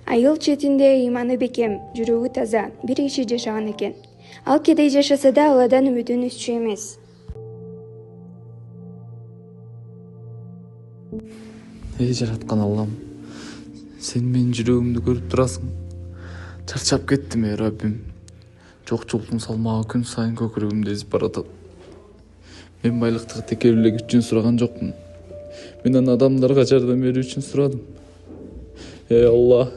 Айыл четинде ыйманы бекем, жүрөгү таза, бир киши жашаган экен. Ал кедей жашаса да Алладан үмүтүн үзчү эмес. Эй жараткан Аллам, сен менин жүрөгүмдү көрүп турасың. Чарчап кеттим, эй Раббим. Жокчулуктун салмагы күн сайын көкүрөгүмдү эзип баратат. Мен байлыктыгы текебирлик үчүн сураган жокмун. Мен адамдарга жардам берүү үчүн сурадым. Эй Алла,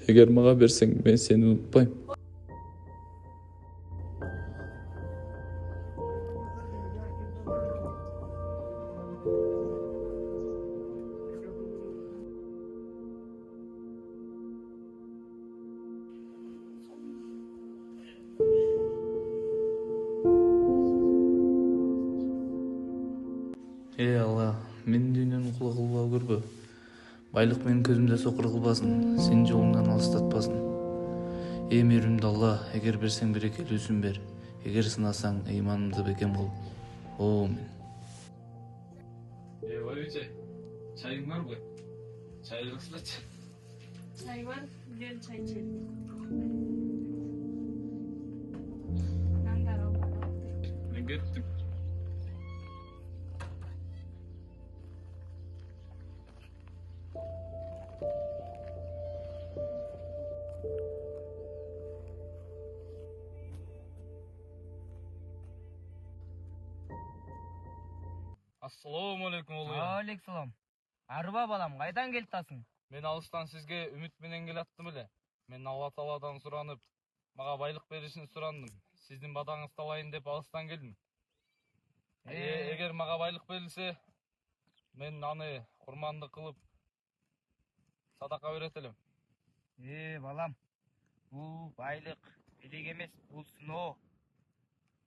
эгер мага берсең, мен сени унутпайм. Эй Алла, мен дүйнөнүн кулу кылбап көрбө. Байлык менин көзүмдө сокур кылбасын, сенин жолуңдан алыстатпасын. Эй мейирмдүү Алла, эгер берсең берекелүүсүн бер, эгер сынасаң ыйманымды бекем кыл. Амин. Байбиче, чайың барбы? Чай кылсылачы. Çay var, gel çay içelim. Мен кеттим. Ассаламу алейкум улуя. Алейкум. Арба балам, кайдан келтасың? Мен алыстан сизге үмүт менен келаттым эле. Мен Алла Тааладан суранып, мага байлык беришин сурандым. Сиздин бадаңызды алайын деп алыстан келдим. Эгер мага байлык берилсе, мен аны курмандык кылып садака берет элем. Балам, бул байлык элек эмес, бул сыноо.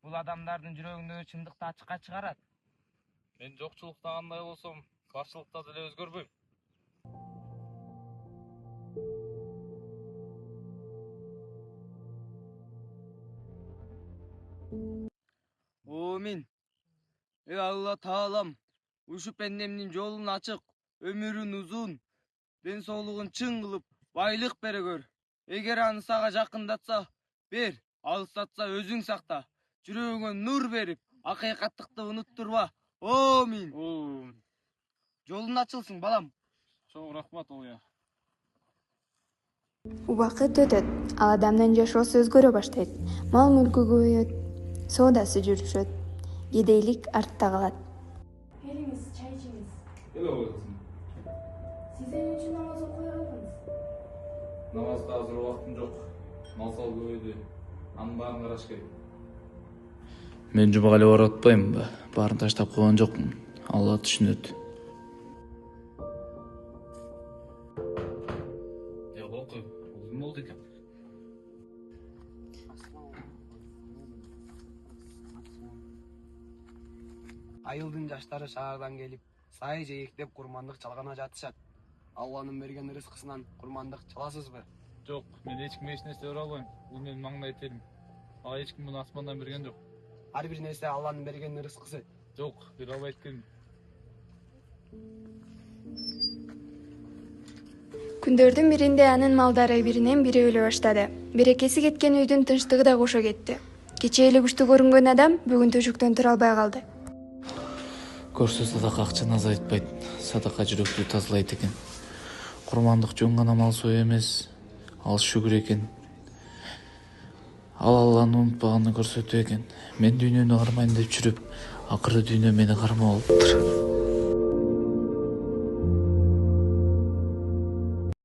Бул адамдардын жүрөгүндөгү чындыкты ачыкка чыгарат. Мен жокчулукта кандай болсом, барчылыкта деле өзгөрбөйм. Амин. Ey Allah Taala'm, uşu pendemnin жолун ачык, өмүрүн узун, ден соолугун чың кылып, байлык бере көр. Эгер аны сага жакындатса, бер, алыстатса өзүң сакта. Жүрөгүңө нур берип, акыйкаттыкты унуттурба. Амин. Жолун ачылсың, балам. Чоң рахмат улуя. Убакыт өтөт, ал адамдын жашоосу өзгөрө баштайт. Мал мүлкү көбөйөт, соодасы жүрүшөт. Кедейлик артта калат. Geliniz, çay içiniz. Эле койгусун. Siz benim için namaz okuyor aldınız. Намазга азыр убактым жок. Мал сал көбөйдү. Анын баарын караш керек. Мен жумага эле барып атпаймынбы? Баарын таштап койгон жокмун. Алла түшүнөт. Окуй, ким болду экен? Айылдын жаштары шаардан келип, сай жээктеп курмандык чалгана жатышат. Алланын берген рызкысынан курмандык чаласызбы? Жок, мен эч кимге эч нерсе бере албайм. Бул менин маңдай терим. Ага эч ким муну асмандан берген жок. Ар бир нерсе Алланын берген рызкысы. Жок, бере албайт экенмин. Күндөрдүн биринде анын малдары биринен бири өлө баштады. Берекеси кеткен үйдүн тынчтыгы да кошо кетти. Кечээ эле күчтүү көрүнгөн адам бүгүн төшөктөн тура албай калды. Көрсө садака акчаны азайтпайт, садака жүрөктү тазалайт экен. Курмандык жөн гана мал соо эмес, ал шүгүр экен. Ал Алланы унутпаганды көрсөтүү экен. Мен дүйнөнү кармайм деп жүрүп, акыры дүйнө мени кармап алыптыр.